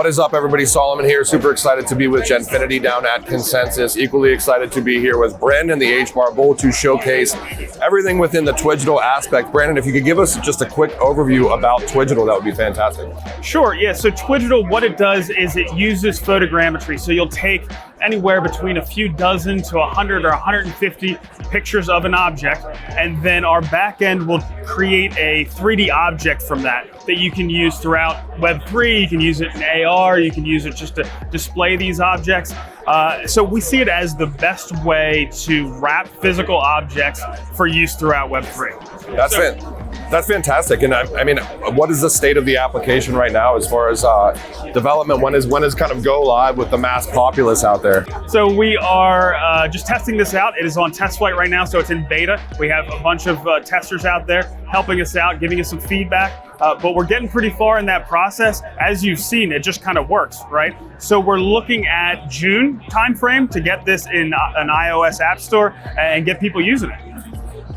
What is up, everybody? Solomon here. Super excited to be with Genfinity down at Consensus. Equally excited to be here with Brandon, the hbar bull, to showcase everything within the Twigital aspect. Brandon, if you could give us just a quick overview about Twigital, that would be fantastic. Sure, yeah. So Twigital, what it does is it uses photogrammetry. So you'll take anywhere between a few dozen to 100 or 150 pictures of an object, and then our backend will create a 3D object from that you can use throughout Web3. You can use it in AR, you can use it just to display these objects. So we see it as the best way to wrap physical objects for use throughout Web3. That's it. That's fantastic. And I mean, what is the state of the application right now as far as development? When is kind of go live with the mass populace out there? So we are just testing this out. It is on test flight right now, so it's in beta. We have a bunch of testers out there helping us out, giving us some feedback. But we're getting pretty far in that process. As you've seen, it just kind of works, right? So we're looking at June timeframe to get this in an iOS app store and get people using it.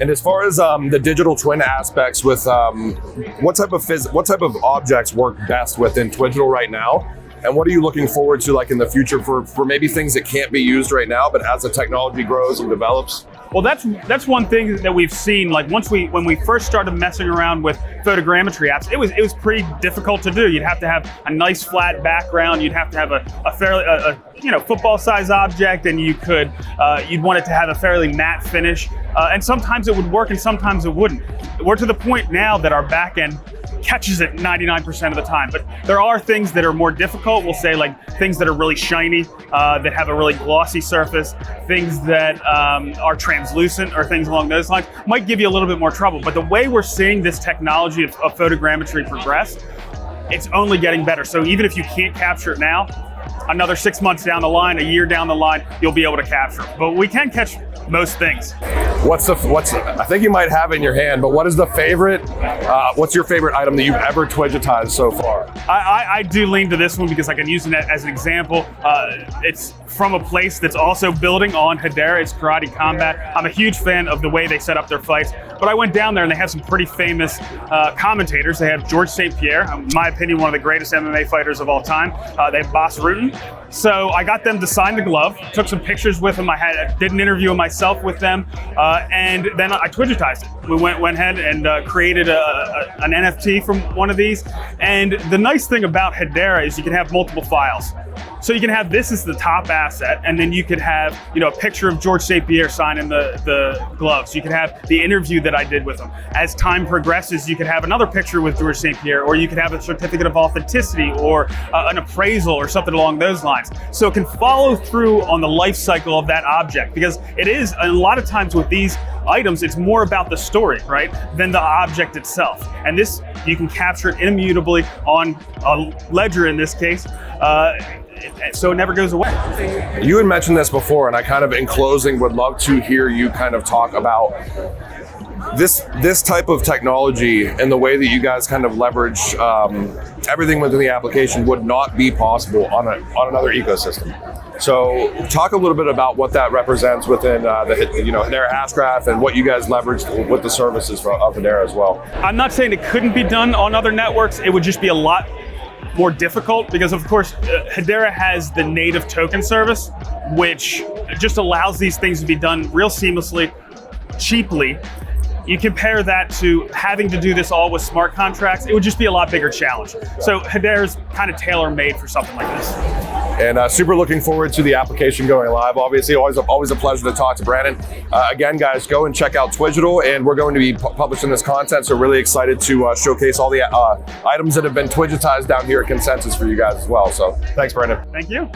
And as far as the digital twin aspects, with what type of objects work best within Twigital right now, and what are you looking forward to, like in the future, for maybe things that can't be used right now, but as the technology grows and develops? Well, that's one thing that we've seen. Like when we first started messing around with photogrammetry apps, it was pretty difficult to do. You'd have to have a nice flat background. You'd have to have a fairly football size object, and you'd want it to have a fairly matte finish. And sometimes it would work, and sometimes it wouldn't. We're to the point now that our backend catches it 99% of the time, but there are things that are more difficult. We'll say like things that are really shiny, that have a really glossy surface, things that are translucent or things along those lines might give you a little bit more trouble. But the way we're seeing this technology of photogrammetry progress, it's only getting better. So even if you can't capture it now, another 6 months down the line, a year down the line, you'll be able to capture it. But we can catch most things. I think you might have it in your hand, but what is the favorite, what's your favorite item that you've ever Twigitized so far? I do lean to this one because I can use it as an example. It's from a place that's also building on Hedera. It's Karate Combat. I'm a huge fan of the way they set up their fights, but I went down there and they have some pretty famous commentators. They have George St. Pierre, in my opinion, one of the greatest MMA fighters of all time. They have Boss Rutan. So I got them to sign the glove, took some pictures with them. I did an interview myself with them, and then I Twigitized it. We went ahead and created an NFT from one of these. And the nice thing about Hedera is you can have multiple files. So you can have this as the top asset, and then you could have a picture of George St. Pierre signing the gloves. You can have the interview that I did with him. As time progresses, you could have another picture with George St. Pierre, or you could have a certificate of authenticity, or an appraisal, or something along those lines. So it can follow through on the life cycle of that object, because it is, a lot of times with these items, it's more about the story, right, than the object itself. And this, you can capture it immutably on a ledger in this case, so it never goes away. You had mentioned this before, and I kind of, in closing, would love to hear you kind of talk about this type of technology and the way that you guys kind of leverage everything within the application would not be possible on another ecosystem. So talk a little bit about what that represents within the Hedera Hashgraph, and what you guys leverage with the services of Hedera as well. I'm not saying it couldn't be done on other networks. It would just be a lot more difficult because, of course, Hedera has the native token service, which just allows these things to be done real seamlessly, cheaply. You compare that to having to do this all with smart contracts, it would just be a lot bigger challenge. So Hedera's kind of tailor-made for something like this. And super looking forward to the application going live. Obviously, always a pleasure to talk to Brandon. Again, guys, go and check out Twigital, and we're going to be publishing this content, so really excited to showcase all the items that have been Twigitized down here at Consensus for you guys as well. So thanks, Brandon. Thank you.